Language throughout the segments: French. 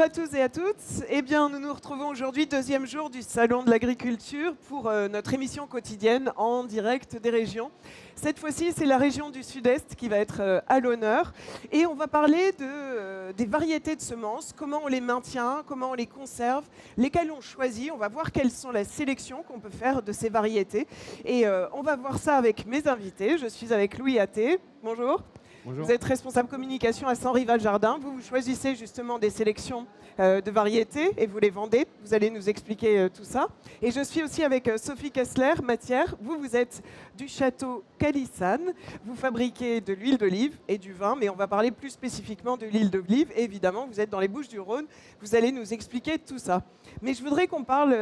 à tous et à toutes. Eh bien, nous nous retrouvons aujourd'hui, deuxième jour du Salon de l'Agriculture, pour notre émission quotidienne en direct des régions. Cette fois-ci, c'est la région du Sud-Est qui va être à l'honneur. Et on va parler des variétés de semences, comment on les maintient, comment on les conserve, lesquelles on choisit. On va voir quelles sont les sélections qu'on peut faire de ces variétés. Et on va voir ça avec mes invités. Je suis avec Louis Atté. Bonjour. Bonjour. Vous êtes responsable communication à Saint-Rival Jardin. Vous choisissez justement des sélections de variétés et vous les vendez. Vous allez nous expliquer tout ça. Et je suis aussi avec Sophie Kessler, matière. Vous êtes du château Calissane. Vous fabriquez de l'huile d'olive et du vin, mais on va parler plus spécifiquement de l'huile d'olive. Et évidemment, vous êtes dans les Bouches-du-Rhône. Vous allez nous expliquer tout ça. Mais je voudrais qu'on parle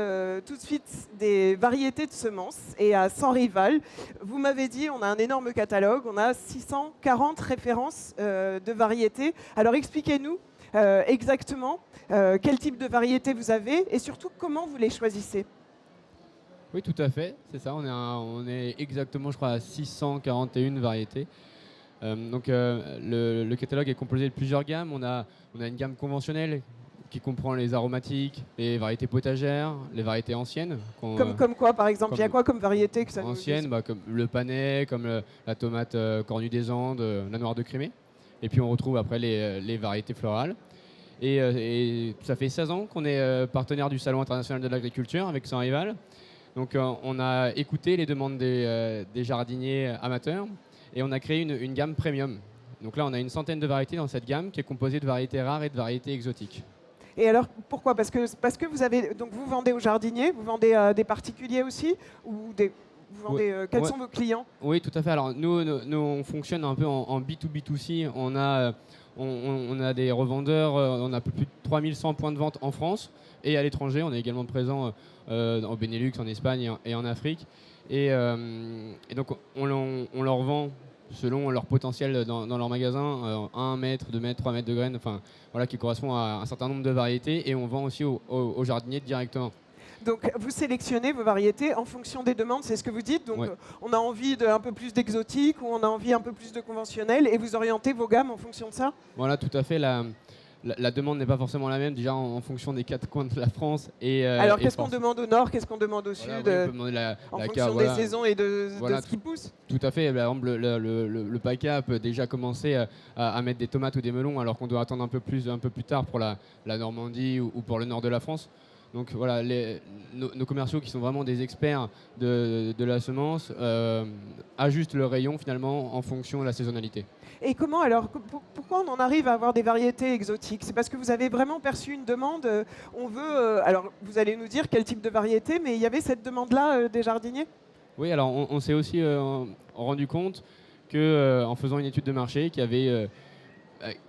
tout de suite des variétés de semences. Et à Saint-Rival, vous m'avez dit, on a un énorme catalogue. On a 640 références de variétés. Alors expliquez-nous exactement quel type de variété vous avez et surtout comment vous les choisissez. Oui, tout à fait, c'est ça. On est exactement, je crois, à 641 variétés. Le catalogue est composé de plusieurs gammes. On a une gamme conventionnelle qui comprend les aromatiques, les variétés potagères, les variétés anciennes. Comme quoi, par exemple? Il y a quoi comme variété que ça anciennes, comme le panais, comme la tomate cornue des Andes, la noire de Crimée. Et puis on retrouve après les variétés florales. Et ça fait 16 ans qu'on est partenaire du Salon international de l'agriculture avec Saint-Rival. Donc on a écouté les demandes des jardiniers amateurs et on a créé une gamme premium. Donc là on a une centaine de variétés dans cette gamme qui est composée de variétés rares et de variétés exotiques. Et alors pourquoi? Parce que vous vendez aux jardiniers, vous vendez à des particuliers aussi vous vendez, quels sont vos clients? Oui, tout à fait. Alors nous on fonctionne un peu en B2B2C. On a des revendeurs, on a plus de 3100 points de vente en France et à l'étranger. On est également présent au Benelux, en Espagne et en Afrique. Et donc on leur vend selon leur potentiel dans leur magasin, 1 mètre, 2 mètres, 3 mètres de graines, enfin, voilà, qui correspond à un certain nombre de variétés. Et on vend aussi aux jardiniers directement. Donc vous sélectionnez vos variétés en fonction des demandes, c'est ce que vous dites. Donc ouais. On a envie d'un peu plus d'exotique ou on a envie un peu plus de conventionnel et vous orientez vos gammes en fonction de ça? Voilà, tout à fait. La demande n'est pas forcément la même, déjà en fonction des 4 coins de la France. Alors qu'est-ce qu'on demande au nord, qu'est-ce qu'on demande au sud, on peut demander en fonction des saisons et de ce qui pousse? Tout à fait. Par exemple, le PACA peut déjà commencer à mettre des tomates ou des melons alors qu'on doit attendre un peu plus tard pour la Normandie ou pour le nord de la France. Donc voilà, nos commerciaux qui sont vraiment des experts de la semence ajustent le rayon finalement en fonction de la saisonnalité. Et comment alors, pourquoi on en arrive à avoir des variétés exotiques? C'est parce que vous avez vraiment perçu une demande, on veut, alors vous allez nous dire quel type de variété, mais il y avait cette demande-là des jardiniers? Oui, alors on s'est aussi rendu compte qu'en faisant une étude de marché, qu'il y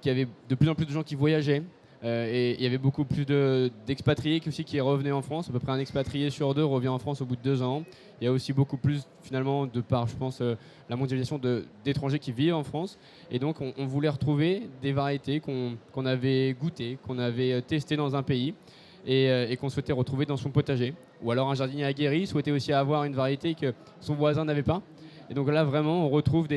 avait de plus en plus de gens qui voyageaient. Et il y avait beaucoup plus d'expatriés qui revenaient en France. À peu près un expatrié sur 2 revient en France au bout de 2 ans. Il y a aussi beaucoup plus, finalement, de par, je pense, la mondialisation d'étrangers qui vivent en France. Et donc, on voulait retrouver des variétés qu'on avait goûtées, qu'on avait testées dans un pays et qu'on souhaitait retrouver dans son potager. Ou alors, un jardinier aguerri souhaitait aussi avoir une variété que son voisin n'avait pas. Et donc là, vraiment, on retrouve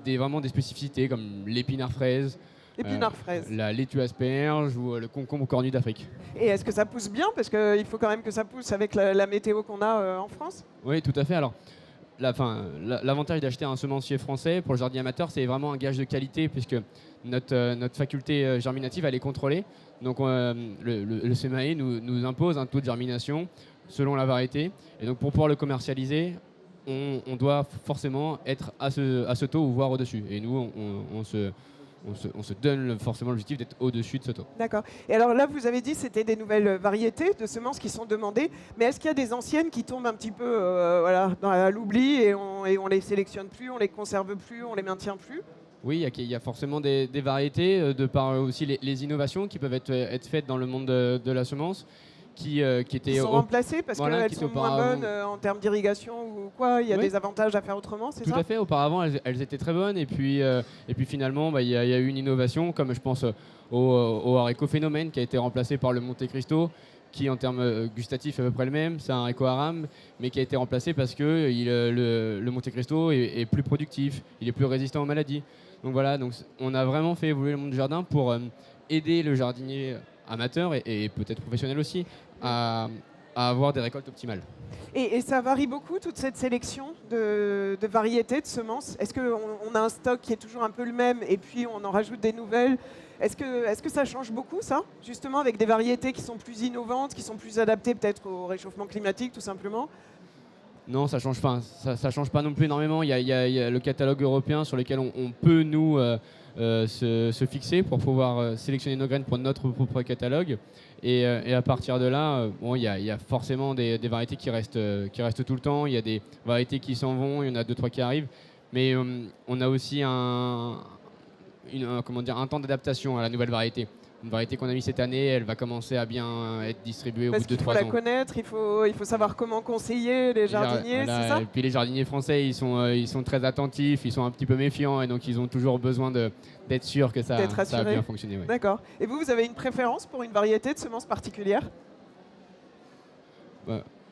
vraiment des spécificités comme l'épinard fraise, Épinard fraise, la laitue asperge ou le concombre cornu d'Afrique. Et est-ce que ça pousse bien? Parce qu'il faut quand même que ça pousse avec la météo qu'on a en France. Oui, tout à fait. Alors, l'avantage d'acheter un semencier français pour le jardinier amateur, c'est vraiment un gage de qualité puisque notre faculté germinative, elle est contrôlée. Donc, le CMAE nous impose un taux de germination selon la variété. Et donc, pour pouvoir le commercialiser, on doit forcément être à ce taux ou voire au-dessus. Et nous, on se donne forcément l'objectif d'être au-dessus de ce taux. D'accord. Et alors là, vous avez dit que c'était des nouvelles variétés de semences qui sont demandées, mais est-ce qu'il y a des anciennes qui tombent un petit peu à l'oubli et on les sélectionne plus, on les conserve plus, on les maintient plus? Oui, il y a forcément des variétés, de par aussi les innovations qui peuvent être faites dans le monde de la semence. Qui sont remplacées parce qu'elles sont moins bonnes en termes d'irrigation ou quoi? Il y a des avantages à faire autrement, c'est ça? Tout à fait. Auparavant, elles étaient très bonnes et puis finalement, il y a eu une innovation, comme je pense au haricot phénomène qui a été remplacé par le Monte Cristo, qui en termes gustatifs est à peu près le même. C'est un haricot aram, mais qui a été remplacé parce que le Monte Cristo est plus productif, il est plus résistant aux maladies. Donc voilà, on a vraiment fait évoluer le monde du jardin pour aider le jardinier amateurs et peut-être professionnels aussi, à avoir des récoltes optimales. Et ça varie beaucoup, toute cette sélection de variétés, de semences? Est-ce qu'on a un stock qui est toujours un peu le même et puis on en rajoute des nouvelles? Est-ce que ça change beaucoup, ça? Justement, avec des variétés qui sont plus innovantes, qui sont plus adaptées peut-être au réchauffement climatique, tout simplement? Non, ça change pas. Ça change pas non plus énormément. Il y a le catalogue européen sur lequel on peut nous se fixer pour pouvoir sélectionner nos graines pour notre propre catalogue. Et à partir de là, bon, il y a forcément des variétés qui restent tout le temps. Il y a des variétés qui s'en vont. Il y en a 2-3 qui arrivent. Mais on a aussi un temps d'adaptation à la nouvelle variété. Une variété qu'on a mis cette année, elle va commencer à bien être distribuée au bout de 2-3 ans. Parce qu'il faut la connaître, il faut savoir comment conseiller les jardiniers, voilà, c'est ça? et puis les jardiniers français, ils sont très attentifs, ils sont un petit peu méfiants, et donc ils ont toujours besoin d'être sûrs que ça a bien fonctionné. Ouais. D'accord. Et vous avez une préférence pour une variété de semences particulière?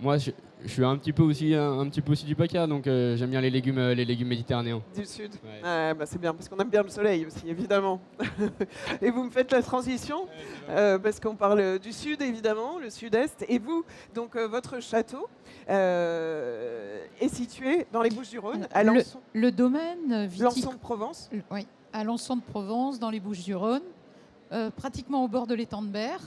Moi, je suis un petit peu aussi du PACA, donc j'aime bien les légumes méditerranéens. Du sud. Ouais. C'est bien, parce qu'on aime bien le soleil aussi, évidemment. Et vous me faites la transition, parce qu'on parle du sud, évidemment, le sud-est. Et vous, donc votre château est situé dans les Bouches-du-Rhône, à Lançon. Le domaine viticole. Lançon de Provence. Oui, à Lançon de Provence, dans les Bouches-du-Rhône, pratiquement au bord de l'étang de Berre.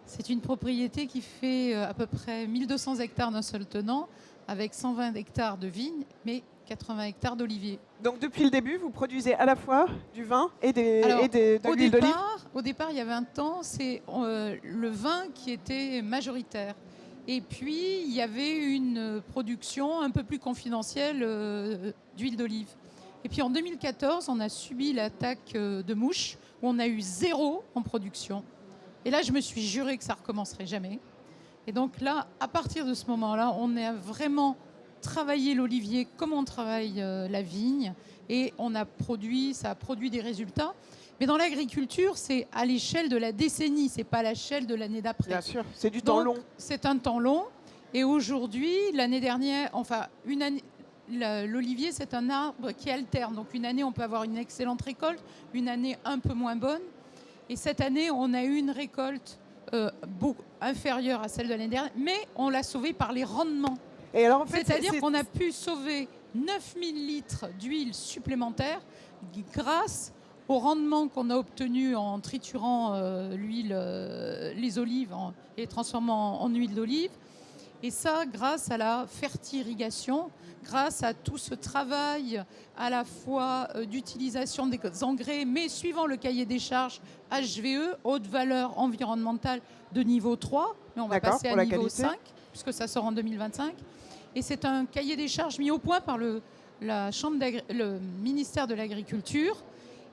C'est une propriété qui fait à peu près 1200 hectares d'un seul tenant, avec 120 hectares de vignes, mais 80 hectares d'oliviers. Donc depuis le début, vous produisez à la fois du vin et de l'huile d'olive? Au départ, il y avait un temps, c'est le vin qui était majoritaire. Et puis, il y avait une production un peu plus confidentielle d'huile d'olive. Et puis en 2014, on a subi l'attaque de mouches, où on a eu 0 en production. Et là, je me suis juré que ça ne recommencerait jamais. Et donc là, à partir de ce moment-là, on a vraiment travaillé l'olivier comme on travaille la vigne. Et ça a produit des résultats. Mais dans l'agriculture, c'est à l'échelle de la décennie, ce n'est pas à l'échelle de l'année d'après. Bien sûr, c'est du temps long. C'est un temps long. Et aujourd'hui, l'année dernière, l'olivier, c'est un arbre qui alterne. Donc une année, on peut avoir une excellente récolte, une année un peu moins bonne. Et cette année, on a eu une récolte beaucoup inférieure à celle de l'année dernière, mais on l'a sauvée par les rendements. Et alors, en fait, c'est-à-dire qu'on a pu sauver 9000 litres d'huile supplémentaire grâce au rendement qu'on a obtenu en triturant les olives et les transformant en huile d'olive. Et ça, grâce à la fertirrigation, grâce à tout ce travail à la fois d'utilisation des engrais, mais suivant le cahier des charges HVE, haute valeur environnementale de niveau 3, mais on va passer à niveau 5, puisque ça sort en 2025. Et c'est un cahier des charges mis au point par le ministère de l'Agriculture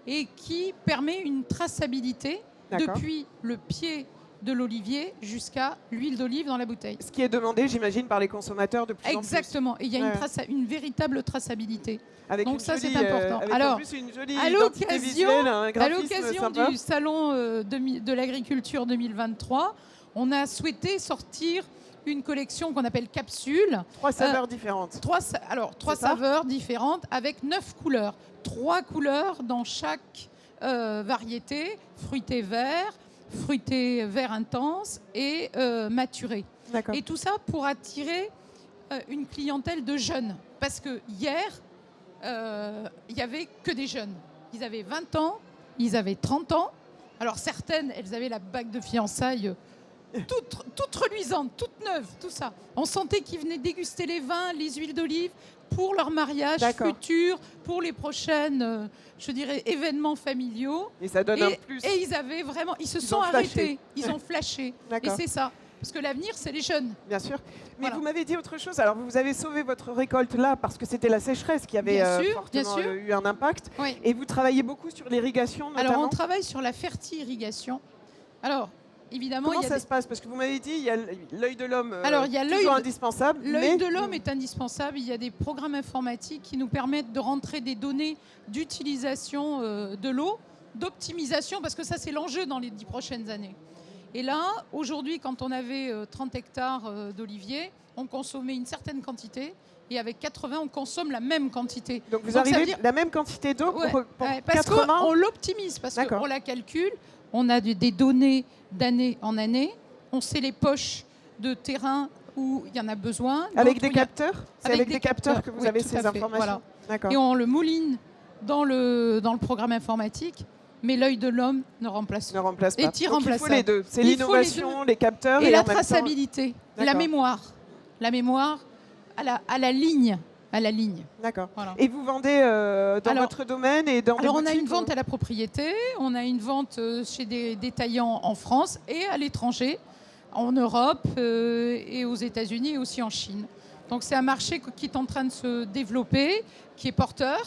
et qui permet une traçabilité depuis le pied de l'olivier jusqu'à l'huile d'olive dans la bouteille. Ce qui est demandé, j'imagine, par les consommateurs de plus en plus. Exactement. Et il y a une véritable traçabilité. Donc ça, c'est important. Alors, en plus, une jolie identité visuelle, un graphisme du Salon de l'Agriculture 2023, on a souhaité sortir une collection qu'on appelle Capsule. 3 saveurs différentes. 3 saveurs différentes avec 9 couleurs. 3 couleurs dans chaque variété, fruité vert intense et maturé. Et tout ça pour attirer une clientèle de jeunes. Parce que hier, il n'y avait que des jeunes. Ils avaient 20 ans, ils avaient 30 ans. Alors certaines, elles avaient la bague de fiançailles toute reluisante, toute neuve, tout ça. On sentait qu'ils venaient déguster les vins, les huiles d'olive pour leur mariage futur, pour les prochaines, événements familiaux. Et ça donne un plus. Et ils se sont arrêtés, ils ont flashé. Et c'est ça. Parce que l'avenir, c'est les jeunes. Bien sûr. Mais vous m'avez dit autre chose. Alors, vous avez sauvé votre récolte là parce que c'était la sécheresse qui avait fortement eu un impact. Oui. Et vous travaillez beaucoup sur l'irrigation, notamment. Alors, on travaille sur la fertirrigation. Alors, évidemment, comment ça se passe? Parce que vous m'avez dit, il y a l'œil de l'homme toujours indispensable. L'œil de l'homme est indispensable. Il y a des programmes informatiques qui nous permettent de rentrer des données d'utilisation de l'eau, d'optimisation, parce que ça, c'est l'enjeu dans les 10 prochaines années. Et là, aujourd'hui, quand on avait 30 hectares d'oliviers, on consommait une certaine quantité. Et avec 80, on consomme la même quantité. Donc vous arrivez la même quantité d'eau pour parce 80 qu'on l'optimise, parce qu'on la calcule. On a des données d'année en année. On sait les poches de terrain où il y en a besoin. Avec des capteurs? C'est avec des capteurs que vous oui, avez tout ces à fait, informations? voilà. D'accord. Et on le mouline dans le programme informatique, mais l'œil de l'homme ne remplace Ne remplace pas. est Donc il faut irremplaçable. les deux. C'est Il faut les l'innovation, les capteurs Et et la en même temps- traçabilité, la D'accord. mémoire. La mémoire à la ligne. À la ligne. D'accord. Voilà. Et vous vendez dans Alors- votre domaine et dans des Alors on a boutiques une vente à la propriété, on a une vente chez des détaillants en France et à l'étranger, en Europe et aux États-Unis et aussi en Chine. Donc c'est un marché qui est en train de se développer, qui est porteur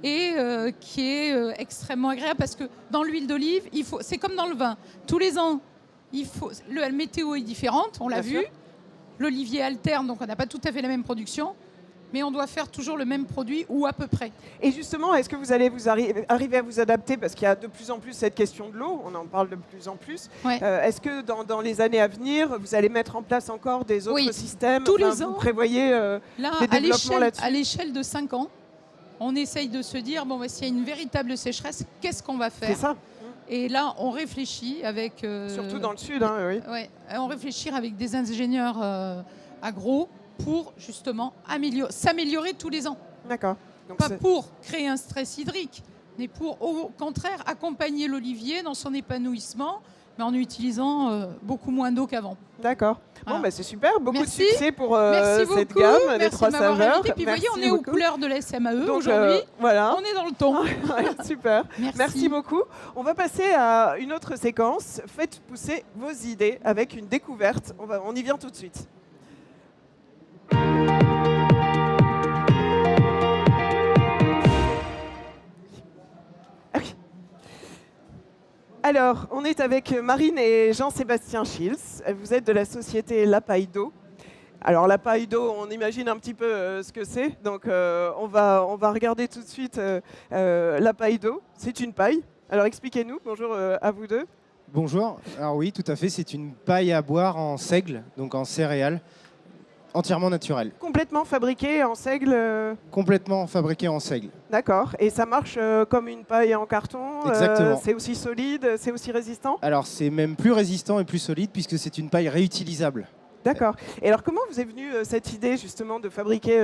et qui est extrêmement agréable parce que dans l'huile d'olive, c'est comme dans le vin. Tous les ans, la météo est différente, on l'a Bien vu. sûr. L'olivier alterne, donc on n'a pas tout à fait la même production. Mais on doit faire toujours le même produit ou à peu près. Et justement, est-ce que vous allez arriver à vous adapter? Parce qu'il y a de plus en plus cette question de l'eau, on en parle de plus en plus. Ouais. Est-ce que dans les années à venir, vous allez mettre en place encore des autres Oui. systèmes? Tous les Vous ans. prévoyez Là, des développements là-dessus? à l'échelle de 5 ans, on essaye de se dire, bon, s'il y a une véritable sécheresse, qu'est-ce qu'on va C'est faire? ça. Et là, on réfléchit avec... Surtout dans le sud, hein, oui. Ouais, on réfléchit avec des ingénieurs agro pour justement s'améliorer tous les ans. D'accord. Donc Pas c'est- pour créer un stress hydrique, mais pour au contraire accompagner l'olivier dans son épanouissement, mais en utilisant beaucoup moins d'eau qu'avant. D'accord. Bon, Voilà. c'est super. Beaucoup Merci. de succès pour Merci beaucoup. cette gamme, les Merci trois de m'avoir saveurs. invité. Puis vous voyez, on Merci est aux beaucoup. couleurs de la SMAE Donc, aujourd'hui. voilà. On est dans le ton. Ouais, super. Merci. Merci beaucoup. On va passer à une autre séquence. Faites pousser vos idées avec une découverte. On y vient tout de suite. Ah oui. Alors, on est avec Marine et Jean-Sébastien Schils. Vous êtes de la société La Paille d'eau. Alors, la paille d'eau, on imagine un petit peu ce que c'est. Donc, on va regarder tout de suite la paille d'eau. C'est une paille. Alors, expliquez-nous. Bonjour à vous deux. Bonjour. Alors oui, tout à fait. C'est une paille à boire en seigle, donc en céréales, entièrement naturelle. Complètement fabriquée en seigle. Complètement fabriquée en seigle. D'accord. Et ça marche comme une paille en carton. Exactement. C'est aussi solide, c'est aussi résistant. Alors c'est même plus résistant et plus solide puisque c'est une paille réutilisable. D'accord. Et alors, comment vous est venue cette idée justement de fabriquer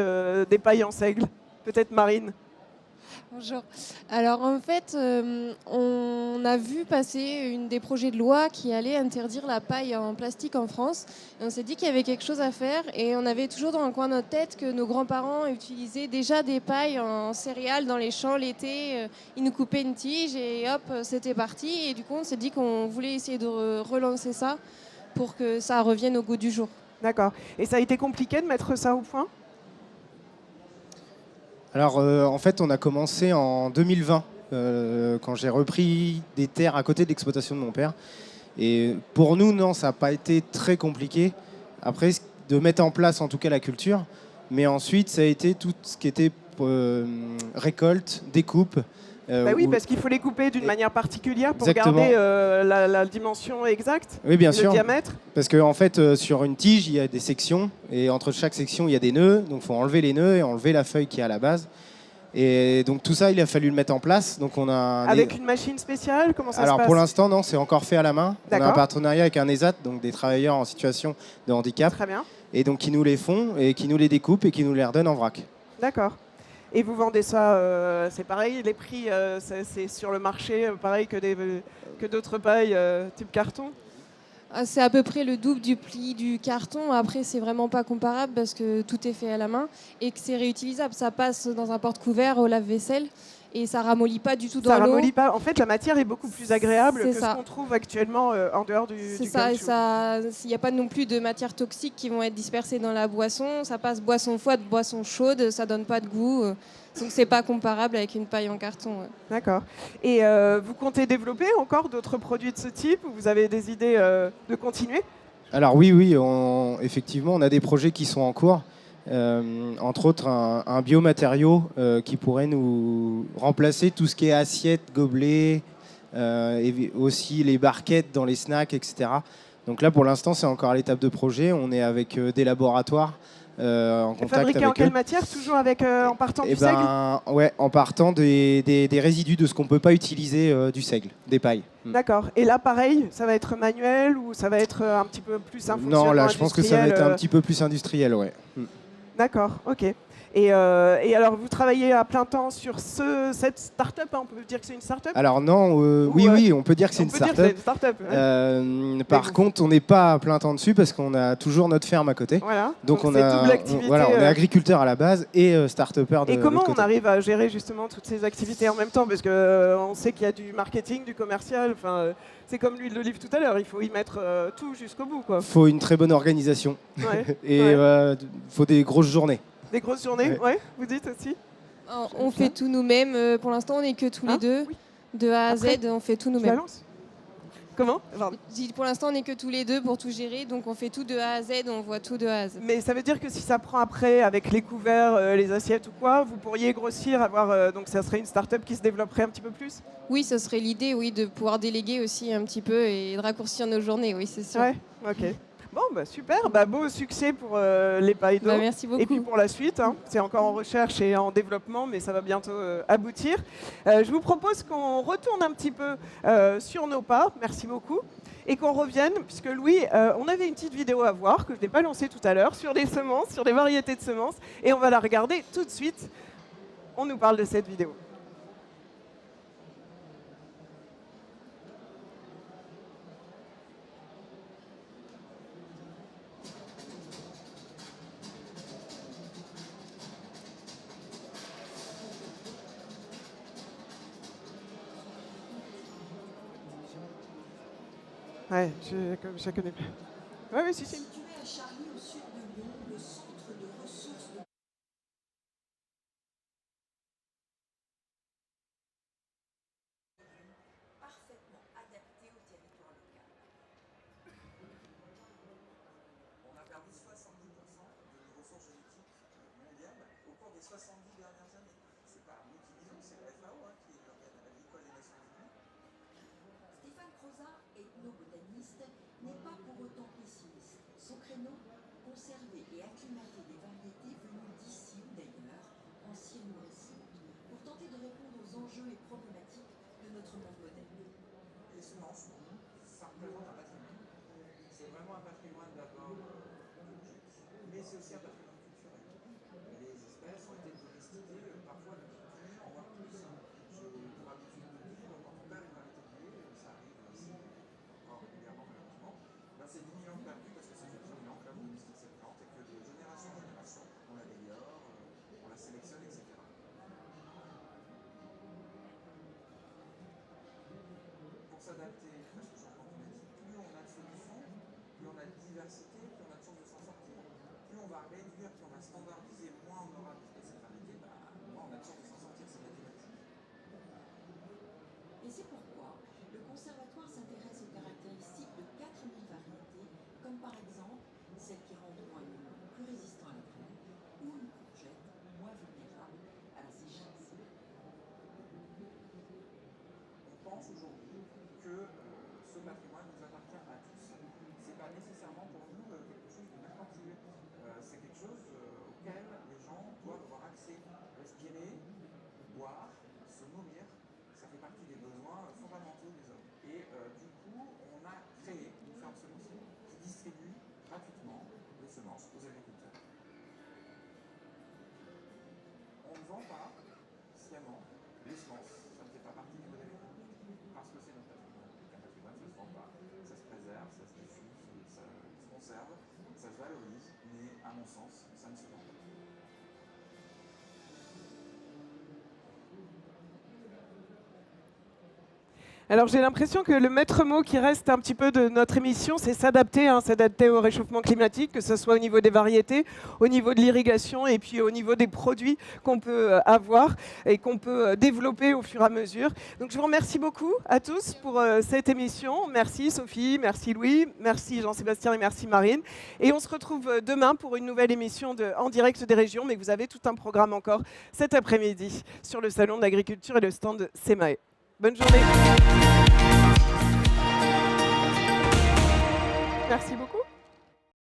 des pailles en seigle? Peut-être Marine. Bonjour. Alors en fait, on a vu passer une des projets de loi qui allait interdire la paille en plastique en France. Et on s'est dit qu'il y avait quelque chose à faire et on avait toujours dans le coin de notre tête que nos grands-parents utilisaient déjà des pailles en céréales dans les champs l'été. Ils nous coupaient une tige et hop, c'était parti. Et du coup, on s'est dit qu'on voulait essayer de relancer ça pour que ça revienne au goût du jour. D'accord. Et ça a été compliqué de mettre ça au point? Alors en fait, on a commencé en 2020 quand j'ai repris des terres à côté de l'exploitation de mon père. Et pour nous, non, ça n'a pas été très compliqué. Après, de mettre en place en tout cas la culture. Mais ensuite, ça a été tout ce qui était récolte, découpe. Bah oui, où- parce qu'il faut les couper d'une manière particulière pour Exactement. garder la dimension exacte, Oui, bien le sûr. diamètre. Parce qu'en fait, sur une tige, il y a des sections. Et entre chaque section, il y a des nœuds. Donc, il faut enlever les nœuds et enlever la feuille qui est à la base. Et donc, tout ça, il a fallu le mettre en place. Donc, on a Avec une machine spéciale, comment ça Alors, se passe? pour l'instant, non, c'est encore fait à la main. On a un D'accord. partenariat avec un ESAT, donc des travailleurs en situation de handicap. Très bien, Et donc, qui nous les font et qui nous les découpent et qui nous les redonnent en vrac. d'accord. Et vous vendez ça, c'est pareil, les prix, c'est sur le marché, pareil que d'autres pailles type carton? C'est à peu près le double du prix du carton. Après, c'est vraiment pas comparable parce que tout est fait à la main et que c'est réutilisable. Ça passe dans un porte-couvert au lave-vaisselle et ça ramollit pas du tout dans Ça l'eau. ramollit pas. En fait, la matière est beaucoup plus agréable C'est que ça. ce qu'on trouve actuellement en dehors du C'est ça, et caoutchouc. il n'y a pas non plus de matières toxiques qui vont être dispersées dans la boisson. Ça passe boisson froide, boisson chaude, ça donne pas de goût. Donc c'est pas comparable avec une paille en carton. Ouais. D'accord. Et vous comptez développer encore d'autres produits de ce type ou vous avez des idées de continuer? Alors oui, effectivement, on a des projets qui sont en cours. Entre autres, un biomatériau qui pourrait nous remplacer tout ce qui est assiette, gobelet, et aussi les barquettes dans les snacks, etc. Donc là, pour l'instant, c'est encore à l'étape de projet. On est avec des laboratoires en contact Fabriqué avec en quelle eux. matière? Toujours avec, en partant Et du seigle? ouais, en partant des résidus de ce qu'on ne peut pas utiliser du seigle, des pailles. D'accord. Et là, pareil, ça va être manuel ou ça va être un petit peu plus un fonctionnement Non, là, je pense que ça va être un industriel, petit peu plus industriel, ouais. D'accord, ok. Et alors, vous travaillez à plein temps sur cette start-up, hein, on peut dire que c'est une start-up? Alors non, oui, on peut dire que c'est On une peut dire que start-up. c'est une start-up. Ouais. Par contre, on n'est pas à plein temps dessus parce qu'on a toujours notre ferme à côté. Voilà. Donc on c'est a, double activité. on est agriculteur à la base et start-upper de Et comment l'autre on côté. arrive à gérer justement toutes ces activités en même temps? Parce qu'on sait qu'il y a du marketing, du commercial. C'est comme l'huile d'olive tout à l'heure, il faut y mettre tout jusqu'au bout, quoi. Faut une très bonne organisation Ouais. et faut des grosses journées. Des grosses journées, ouais, vous dites aussi? On fait tout nous-mêmes. Pour l'instant, on n'est que tous les deux. Oui. De A à Après, Z, on fait tout Tu nous-mêmes. balances? Comment? Pardon. Je dis, pour l'instant, on n'est que tous les deux pour tout gérer. Donc, on fait tout de A à Z, on voit tout de A à Z. Mais ça veut dire que si ça prend après avec les couverts, les assiettes ou quoi, vous pourriez grossir, avoir donc ça serait une start-up qui se développerait un petit peu plus? Oui, ce serait l'idée, oui, de pouvoir déléguer aussi un petit peu et de raccourcir nos journées, oui, c'est sûr. Ouais, ok. Bon, bah super, beau succès pour les pailles d'eau. Bah, merci beaucoup. Et puis pour la suite, hein, c'est encore en recherche et en développement, mais ça va bientôt aboutir. Je vous propose qu'on retourne un petit peu sur nos pas, merci beaucoup, et qu'on revienne, puisque Louis, on avait une petite vidéo à voir, que je n'ai pas lancée tout à l'heure, sur les semences, sur les variétés de semences, et on va la regarder tout de suite. On nous parle de cette vidéo. Ouais, je la connais pas. Ouais, oui, si. Situé à Charly, au sud de Lyon, le centre de ressources de parfaitement adapté au territoire local. On a perdu 70% de nos ressources génétiques mondiales au cours des 70 dernières années. C'est pas nous qui disons, c'est la FAO qui est l'organe agricole des Nations Unies. Stéphane Crozat, ethnobotaniste, n'est pas pour autant pessimiste. Son créneau, conserver et acclimater des variétés venues d'ici ou d'ailleurs, anciennes ou récentes, pour tenter de répondre aux enjeux et problématiques de notre monde moderne. Les semences, pour nous, ça représente un patrimoine. C'est vraiment un patrimoine d'abord biologique, mais c'est aussi un patrimoine culturel. Les espèces ont été domestiquées parfois depuis 10 000 ans, voire plus. J'ai pour habitude de dire, quand on perd une variété de blé, ça arrive aussi encore régulièrement malheureusement, c'est 10 000 ans de perdu parce que ça fait 10 000 ans que l'homme domestique cette plante et que de génération en génération, on l'améliore, on la sélectionne, etc. Pour s'adapter à ce changement climatique, plus on a de solutions, plus on a de diversité, plus on a de chances de s'en sortir. Plus on va réduire, plus on va standardiser, moins on aura d'espèces et variétés, moins on a de chances de s'en sortir, c'est mathématique. Et c'est pourquoi le conservatoire s'intéresse aux caractéristiques de 4000 variétés, comme par exemple celles qui rendront un melon plus résistant à la grêle ou une courgette moins vulnérable à la sécheresse. On pense aujourd'hui que ce patrimoine nous appartient à tous. C'est pas nécessairement pour nous quelque chose de mercantile. C'est quelque chose auquel les gens doivent avoir accès, respirer, boire, se nourrir. Ça fait partie des besoins fondamentaux des hommes. Et du coup, on a créé une ferme semencière qui distribue gratuitement les semences aux agriculteurs. On ne vend pas sciemment les semences, ça ne fait pas partie du modèle économique, parce que c'est notre patrimoine. Un patrimoine, ça ne se vend pas, ça se préserve, ça se diffuse, ça se conserve, ça se valorise, mais à mon sens, ça ne se vend pas. Alors j'ai l'impression que le maître mot qui reste un petit peu de notre émission, c'est s'adapter, s'adapter au réchauffement climatique, que ce soit au niveau des variétés, au niveau de l'irrigation et puis au niveau des produits qu'on peut avoir et qu'on peut développer au fur et à mesure. Donc je vous remercie beaucoup à tous pour cette émission. Merci Sophie, merci Louis, merci Jean-Sébastien et merci Marine. Et on se retrouve demain pour une nouvelle émission En direct des régions, mais vous avez tout un programme encore cet après-midi sur le salon de l'agriculture et le stand SEMAE. Bonne journée. Merci beaucoup.